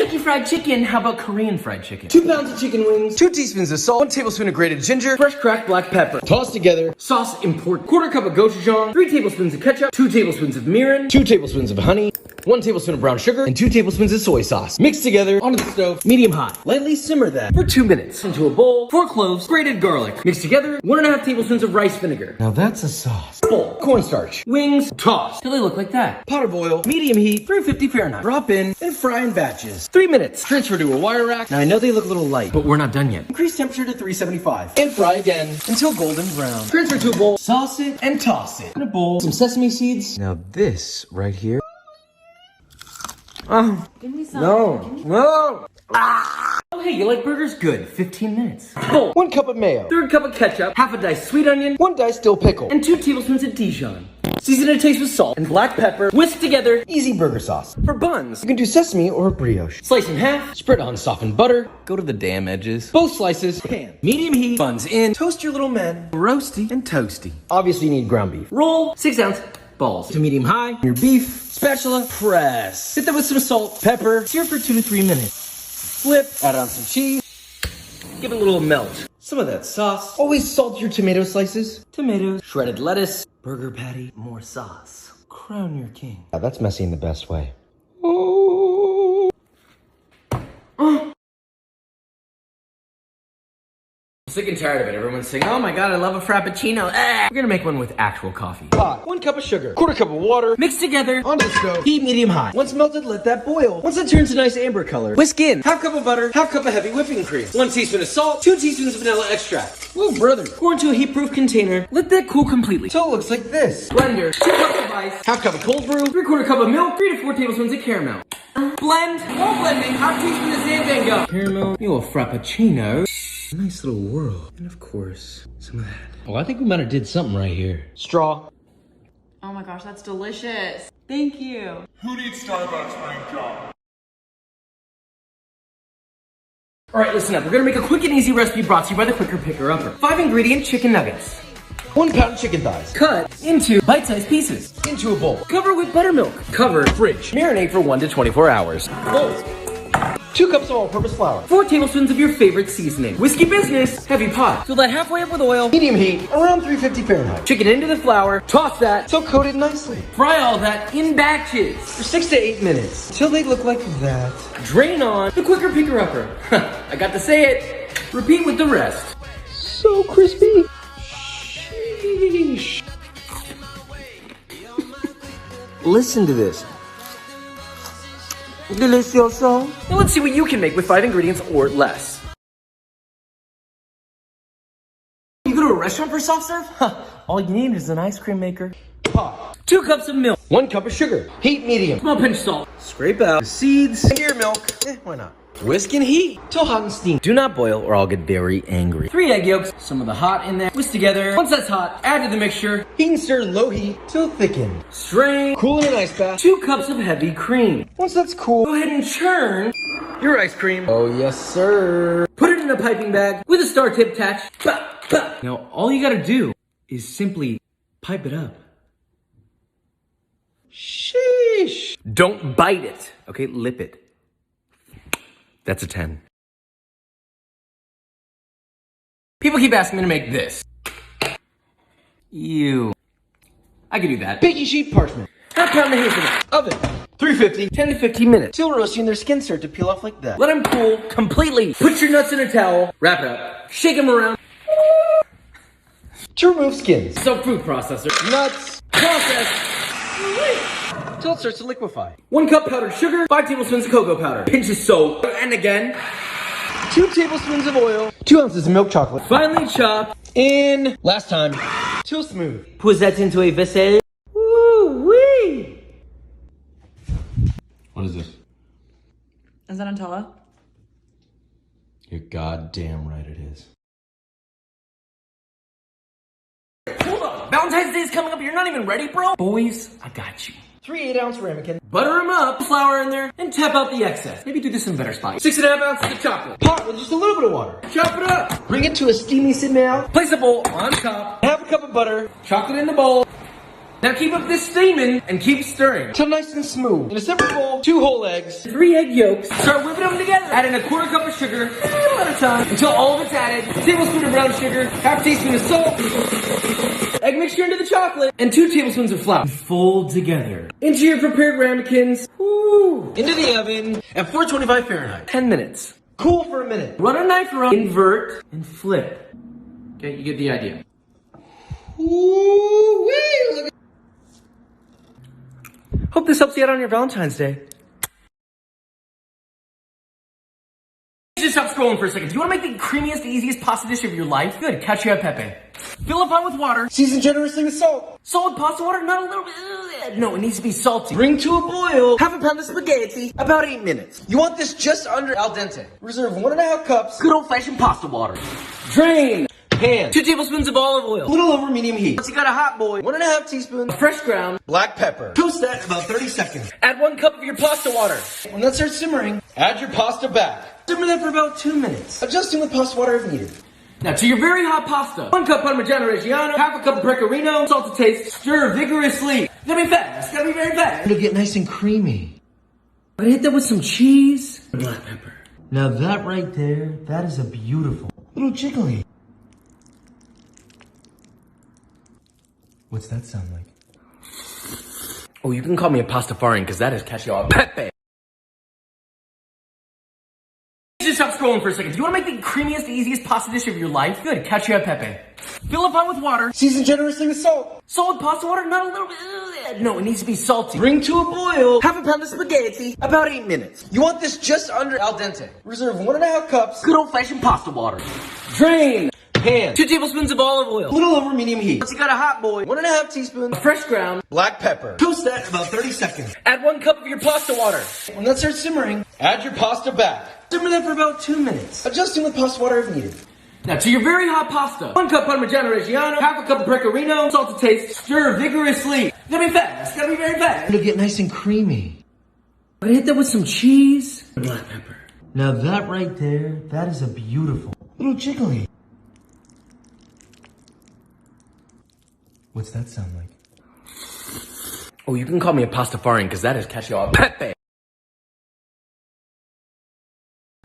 Kentucky Fried Chicken. How about Korean fried chicken? 2 pounds of chicken wings, 2 teaspoons of salt, 1 tablespoon of grated ginger, fresh cracked black pepper. Toss together. Sauce important. 1/4 cup of gochujang, 3 tablespoons of ketchup, 2 tablespoons of mirin, 2 tablespoons of honey, 1 tablespoon of brown sugar, and 2 tablespoons of soy sauce. Mix together onto the stove, medium high. Lightly simmer that for 2 minutes. Into a bowl, 4 cloves, grated garlic. Mix together 1.5 tablespoons of rice vinegar. Now that's a sauce. Bowl, cornstarch, wings, toss Till they look like that. pot of oil, medium heat, 350 Fahrenheit. Drop in and fry in batches. 3 minutes. Transfer to a wire rack. Now I know they look a little light, But we're not done yet. increase temperature to 375 and fry again until golden brown. Transfer to a bowl, sauce it, and toss it. In a bowl, some sesame seeds. Now this right here. Give me some. No. Oh, hey, you like burgers? Good. 15 minutes. Bowl, 1 cup of mayo, 1/3 cup of ketchup, half a diced sweet onion, 1 diced dill pickle, and 2 tablespoons of Dijon. Season to taste with salt and black pepper. Whisk together. easy burger sauce. For buns, you can do sesame or brioche. Slice in half. Spread on softened butter. Go to the damn edges. Both slices, pan, medium heat, buns in. Toast your little men. Roasty and toasty. Obviously you need ground beef. Roll 6-ounce balls. To medium high, your beef, spatula, press. Hit that with some salt, pepper, sear for 2 to 3 minutes. Flip, add on some cheese. Give it a little melt. Some of that sauce. Always salt your tomato slices. Tomatoes. Shredded lettuce. Burger patty. More sauce. Crown your king. Yeah, that's messy in the best way. Sick and tired of it. Everyone's saying, oh my god, I love a frappuccino. We're gonna make one with actual coffee. Pot, 1 cup of sugar, 1/4 cup of water. Mix together. Onto the stove. Heat medium high. Once melted, let that boil. Once it turns a nice amber color, whisk in. 1/2 cup of butter, 1/2 cup of heavy whipping cream, 1 teaspoon of salt, 2 teaspoons of vanilla extract. Whoa, brother. Pour into a heat-proof container. Let that cool completely. So it looks like this. Blender. 2 cups of ice. 1/2 cup of cold brew, 3/4 cup of milk. 3 to 4 tablespoons of caramel. Blend. While blending, 1/2 teaspoon of Zambanga. Caramel. You a frappuccino. nice little whirl. And of course, some of that. Oh, I think we might have did something right here. Straw. Oh my gosh, that's delicious. Thank you. Who needs Starbucks rank job? All right, listen up. We're gonna make a quick and easy recipe brought to you by the Quicker Picker Upper. 5-ingredient chicken nuggets. 1 pound chicken thighs. Cut into bite-sized pieces. Into a bowl. Cover with buttermilk. Cover. Fridge. Marinate for 1 to 24 hours. Bowl. 2 cups of all-purpose flour. 4 tablespoons of your favorite seasoning. Whiskey business. Heavy pot. Fill that halfway up with oil. Medium heat, around 350 Fahrenheit. Chicken into the flour. Toss that. So coat it nicely. Fry all that in batches. For 6 to 8 minutes. Till they look like that. Drain on the Quicker Picker Upper. I got to say it. Repeat with the rest. So crispy. Sheesh. Listen to this. Delicioso. Now let's see what you can make with 5 ingredients or less. You go to a restaurant for soft serve? All you need is an ice cream maker. Pot. 2 cups of milk. 1 cup of sugar. Heat medium. Small pinch of salt. Scrape out the seeds. Your milk. Why not? Whisk and heat till hot and steam. Do not boil or I'll get very angry. 3 egg yolks, some of the hot in there. Whisk together. Once that's hot, add to the mixture. Heat and stir low heat till thicken. Strain. Cool in an ice bath. 2 cups of heavy cream. Once that's cool, Go ahead and churn your ice cream. oh yes sir. Put it in a piping bag with a star tip attached. Bah, bah. Now all you gotta do is simply pipe it up. Sheesh. Don't bite it, okay? Lip it. That's a 10. People keep asking me to make this. Ew. I can do that. Baking sheet parchment. 1/2 pound of hazelnut. Oven. 350. 10 to 15 minutes. Till roasting, their skin start to peel off like that. Let them cool completely. Put your nuts in a towel. Wrap it up. Shake them around. To remove skins. So food processor. Nuts. Process. Till it starts to liquefy. 1 cup powdered sugar. 5 tablespoons of cocoa powder. Pinch of salt. And again. 2 tablespoons of oil. 2 ounces of milk chocolate. Finely chop. In. Last time. Till smooth. Put that into a vessel. Woo-wee. What is this? Is that Nutella? You're goddamn right it is. Hold on. Valentine's Day is coming up. You're not even ready, bro? Boys, I got you. 3 8-ounce ramekin. Butter them up, flour in there, and tap out the excess. Maybe do this in a better spot. 6.5 ounces of chocolate. Pot with just a little bit of water. Chop it up. Bring it to a steamy simmer. Place a bowl on top. 1/2 cup of butter. Chocolate in the bowl. Now keep up this steaming and keep stirring until nice and smooth. In a separate bowl, 2 whole eggs, 3 egg yolks. Start whipping them together. Add in a quarter cup of sugar, a little at a time, until all of it's added. A tablespoon of brown sugar, half teaspoon of salt, egg mixture into the chocolate, and 2 tablespoons of flour. Fold together into your prepared ramekins. Woo! Into the oven at 425 Fahrenheit. 10 minutes. Cool for a minute. Run a knife around, invert, and flip. Okay, you get the idea. Ooh, wait, look at. Hope this helps you out on your Valentine's Day. Just stop scrolling for a second. Do you want to make the creamiest, easiest pasta dish of your life? Good, cacio e pepe. Fill a pot with water. Season generously with salt. Salt with pasta water? Not a little bit. No, it needs to be salty. Bring to a boil. Half a pound of spaghetti. About 8 minutes. You want this just under al dente. Reserve 1.5 cups. Good old-fashioned pasta water. Drain. Pan. 2 tablespoons of olive oil. A little over medium heat. Once you got a hot boil, 1.5 teaspoons fresh ground black pepper. Toast that about 30 seconds. Add 1 cup of your pasta water. When that starts simmering, add your pasta back. Simmer that for about 2 minutes, adjusting with pasta water if needed. Now to your very hot pasta, 1 cup Parmigiano Reggiano, half a cup of Pecorino, salt to taste, stir vigorously. It's gotta be fast, gotta be very fast. It'll get nice and creamy. But hit that with some cheese and black pepper. Now that right there, that is a beautiful little jiggly. What's that sound like? Oh, you can call me a pastafarian because that is cacio e pepe. Just stop scrolling for a second. Do you want to make the creamiest, easiest pasta dish of your life? Good, cacio e pepe. Fill a pot with water. Season generously with salt. Salt with pasta water? Not a little bit. No, it needs to be salty. Bring to a boil. Half a pound of spaghetti. About 8 minutes. You want this just under al dente. Reserve 1.5 cups. Good old-fashioned pasta water. Drain. Pan. 2 tablespoons of olive oil. A little over medium heat. Once you got a hot boil, 1.5 teaspoons fresh ground black pepper. Toast that about 30 seconds. Add 1 cup of your pasta water. When that starts simmering, add your pasta back. Simmer that for about 2 minutes, adjusting with pasta water if needed. Now to your very hot pasta, 1 cup Parmigiano Reggiano, half a cup of Pecorino, salt to taste, stir vigorously. It's gotta be fast, gotta be very fast. It'll get nice and creamy. But hit that with some cheese and black pepper. Now that right there, that is a beautiful little jiggly. What's that sound like? Oh, you can call me a pastafarian because that is cacio e pepe.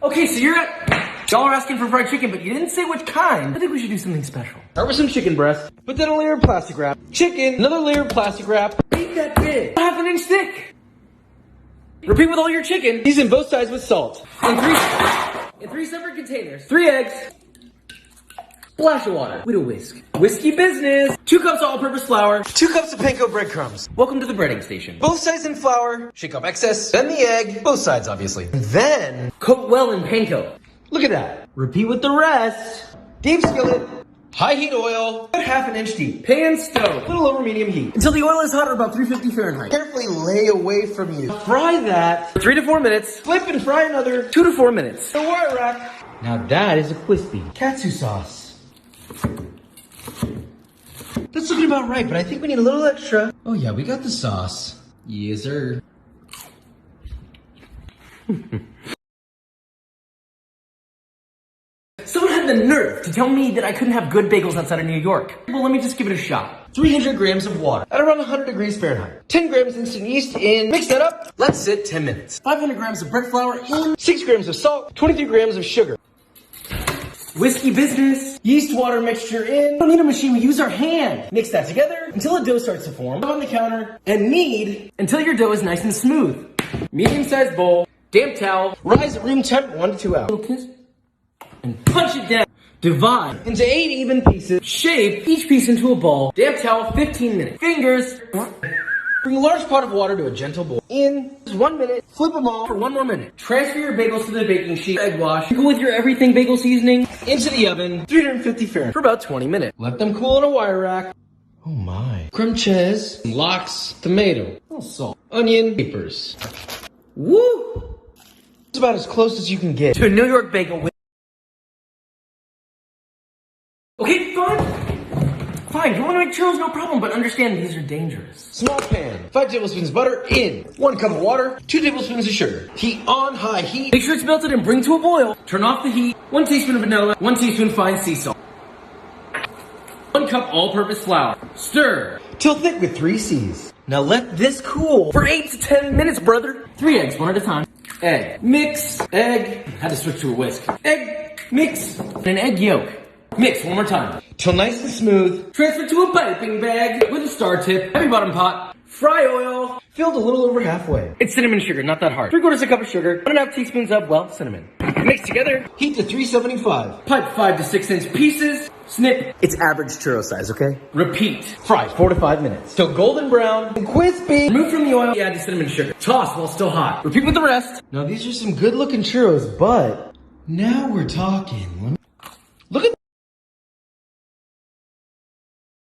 Okay, so y'all are asking for fried chicken, but you didn't say which kind. I think we should do something special. Start with some chicken breast. Put that on a layer of plastic wrap. Chicken, another layer of plastic wrap. Eat that big. 1/2 inch thick. Repeat with all your chicken. Season both sides with salt. In 3 separate containers. 3 eggs. Splash of water with a whisk. Whiskey business. 2 cups of all-purpose flour. 2 cups of panko breadcrumbs. Welcome to the breading station. Both sides in flour. Shake off excess. Then the egg. Both sides, obviously. And then coat well in panko. Look at that. Repeat with the rest. Deep skillet. High heat oil. 1/2 inch deep. Pan stove. Little over medium heat. Until the oil is hot at about 350 Fahrenheit. Carefully lay away from you. Fry that for 3 to 4 minutes. Flip and fry another 2 to 4 minutes. The wire rack. Now that is a crispy katsu sauce. That's looking about right, but I think we need a little extra. Oh yeah, we got the sauce. Yes, sir. Someone had the nerve to tell me that I couldn't have good bagels outside of New York. Well, let me just give it a shot. 300 grams of water at around 100 degrees Fahrenheit. 10 grams instant yeast in. Mix that up. Let's sit 10 minutes. 500 grams of bread flour in. 6 grams of salt. 23 grams of sugar. Whiskey business, yeast water mixture in. We don't need a machine, we use our hand. Mix that together until a dough starts to form. Put on the counter and knead until your dough is nice and smooth. Medium-sized bowl, damp towel, rise at room temp 1 to 2 hours. Little kiss, and punch it down. Divide into 8 even pieces. Shape each piece into a ball. Damp towel, 15 minutes. Fingers. Bring a large pot of water to a gentle boil. In 1 minute, flip them all for 1 more minute. Transfer your bagels to the baking sheet. Egg wash. Go with your everything bagel seasoning into the oven, 350 Fahrenheit for about 20 minutes. Let them cool in a wire rack. Oh my. Creme cheese, lox, tomato, salt, onion, capers. Woo! It's about as close as you can get to a New York bagel with. Okay, fine. Fine, you want to make churros, no problem, but understand these are dangerous. Small pan, 5 tablespoons butter in, 1 cup of water, 2 tablespoons of sugar. Heat on high heat. Make sure it's melted and bring to a boil. Turn off the heat. 1 teaspoon of vanilla, 1 teaspoon fine sea salt. 1 cup all-purpose flour. Stir. till thick with 3 C's. Now let this cool for 8 to 10 minutes, brother. 3 eggs, one at a time. Egg, mix, egg. Had to switch to a whisk. Egg, mix, and an egg yolk. Mix one more time. Till nice and smooth. Transfer to a piping bag with a star tip. Heavy bottom pot. Fry oil. Filled a little over halfway. It's cinnamon sugar, not that hard. 3/4 cup of sugar. 1.5 teaspoons of, well, cinnamon. Mix together. Heat to 375. Pipe 5 to 6 inch pieces. Snip. It's average churro size, okay? Repeat. Fry 4 to 5 minutes. Till golden brown and crispy. Remove from the oil. Add the cinnamon sugar. Toss while still hot. Repeat with the rest. Now these are some good looking churros, but now we're talking. Look at.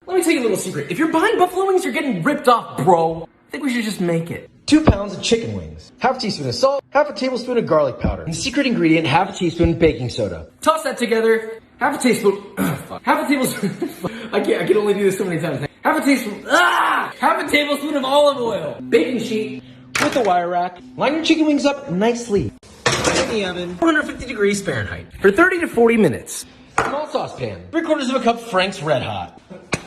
Let me tell you a little secret. If you're buying buffalo wings, you're getting ripped off, bro. I think we should just make it. 2 pounds of chicken wings. Half a teaspoon of salt. Half a tablespoon of garlic powder. And secret ingredient, half a teaspoon baking soda. Toss that together. Half a teaspoon. Half a tablespoon. I can only do this so many times. Half a teaspoon. Half a tablespoon of olive oil. Baking sheet. With a wire rack. Line your chicken wings up nicely. In the oven. 450 degrees Fahrenheit. For 30 to 40 minutes. Small saucepan. 3/4 cup Frank's Red Hot.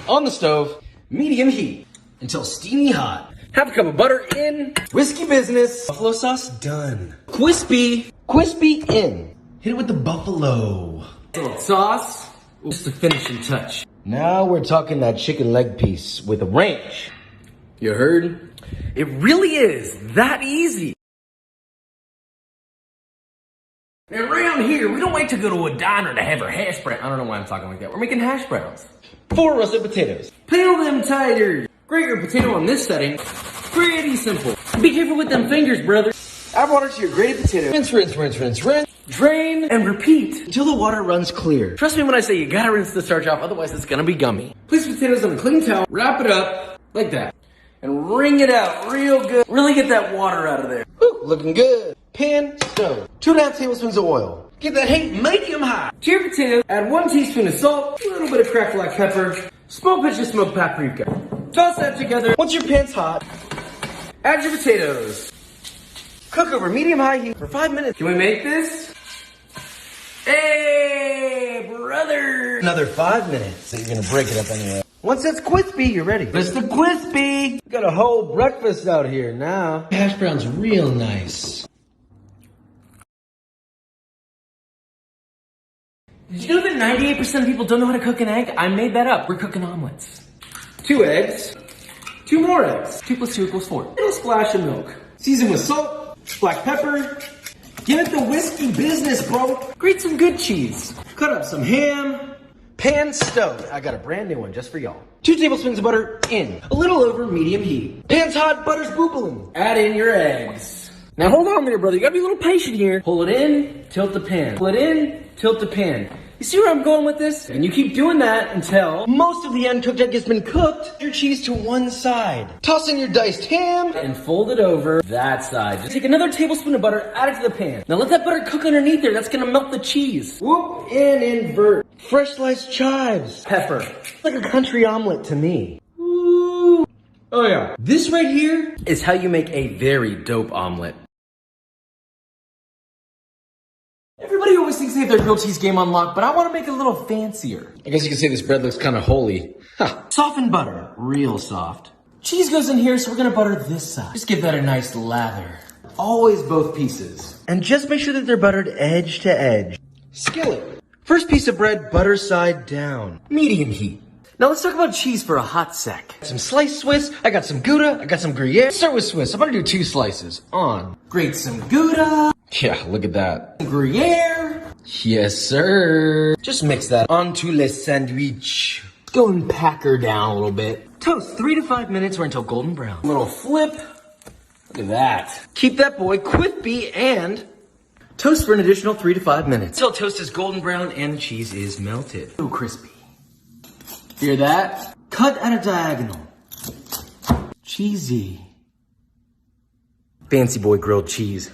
On the stove. Medium heat. Until steamy hot. Half a cup of butter in. Whiskey business. Buffalo sauce done. Crispy. Crispy in. Hit it with the buffalo. A little sauce. Just a finishing touch. Now we're talking that chicken leg piece with a ranch. You heard? It really is that easy. And around here, we don't wait to go to a diner to have our hash brown. I don't know why I'm talking like that. We're making hash browns. 4 russet potatoes. Peel them tighter. Grate your potato on this setting. Pretty simple. Be careful with them fingers, brother. Add water to your grated potato. Rinse, rinse, rinse, rinse, rinse. Drain and repeat. Until the water runs clear. Trust me when I say you gotta rinse the starch off, otherwise it's gonna be gummy. Place potatoes on a clean towel. Wrap it up like that. And wring it out real good. Really get that water out of there. Woo, looking good. Pan, stove. 2.5 tablespoons of oil. Get that heat medium high. To your potatoes, add 1 teaspoon of salt, a little bit of cracked black pepper, small pinch of smoked paprika. Toss that together. Once your pan's hot, Add your potatoes. cook over medium-high heat for 5 minutes. Can we make this? Hey, brother! Another 5 minutes. So you're gonna break it up anyway. Once it's crispy, you're ready. Mr. Crispy! Got a whole breakfast out here now. Hash brown's real nice. Did you know that 98% of people don't know how to cook an egg? I made that up. We're cooking omelets. 2 eggs. 2 more eggs. 2 + 2 = 4. A little splash of milk. Season with salt, black pepper. Give it the whiskey business, bro. Grate some good cheese. Cut up some ham. Pan stove. I got a brand new one just for y'all. 2 tablespoons of butter in. A little over medium heat. Pan's hot, butter's boobling. Add in your eggs. Now hold on there, brother. You gotta be a little patient here. Pull it in, tilt the pan. Pull it in, tilt the pan. You see where I'm going with this? And you keep doing that until Most of the uncooked egg has been cooked. Your cheese to one side. Toss in your diced ham. and fold it over that side. Just take another tablespoon of butter, add it to the pan. Now let that butter cook underneath there. That's gonna melt the cheese. Whoop and invert. Fresh sliced chives. Pepper. Like a country omelet to me. Ooh. Oh yeah. This right here is how you make a very dope omelet. Everybody always thinks they have their grilled cheese game on lock, but I want to make it a little fancier. I guess you could say this bread looks kind of holy. Ha. Softened butter, real soft. Cheese goes in here, so we're gonna butter this side. Just give that a nice lather. Always both pieces. And just make sure that they're buttered edge to edge. Skillet. First piece of bread, butter side down. Medium heat. Now let's talk about cheese for a hot sec. Some sliced Swiss. I got some Gouda. I got some Gruyere. Start with Swiss. I'm gonna do 2 slices. On. Grate some Gouda, Yeah, look at that. Gruyere. Yes, sir. Just mix that onto le sandwich. Go and pack her down a little bit. Toast 3 to 5 minutes or until golden brown. A little flip. Look at that. Keep that boy crispy and Toast for an additional 3 to 5 minutes. until toast is golden brown and the cheese is melted. So crispy. Hear that? Cut at a diagonal. Cheesy. Fancy boy grilled cheese.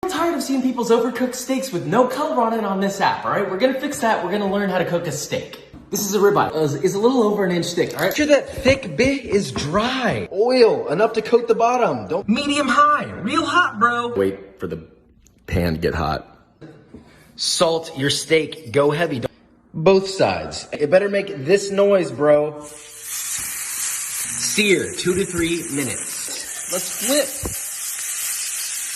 I'm tired of seeing people's overcooked steaks with no color on it on this app, alright? We're gonna fix that. We're gonna learn how to cook a steak. This is a ribeye. It's a little over an inch thick, alright? Make sure that thick bit is dry. Oil, enough to coat the bottom. Don't medium high, real hot, bro. Wait for the pan to get hot. Salt your steak, go heavy. both sides. It better make this noise, bro. Sear 2 to 3 minutes. Let's flip.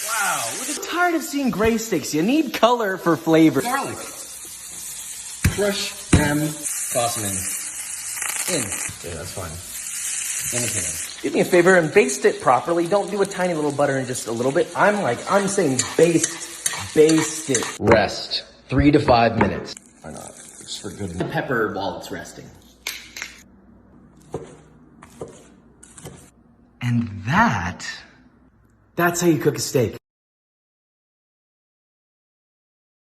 Wow, I'm tired of seeing gray steaks. You need color for flavor. Garlic. Crush them. Toss them in. Yeah, that's fine. In the pan. Do me a favor and baste it properly. Don't do a tiny little butter and just a little bit. I'm saying baste it. Rest 3 to 5 minutes. Why not? Just for good. The pepper while it's resting. And that's how you cook a steak.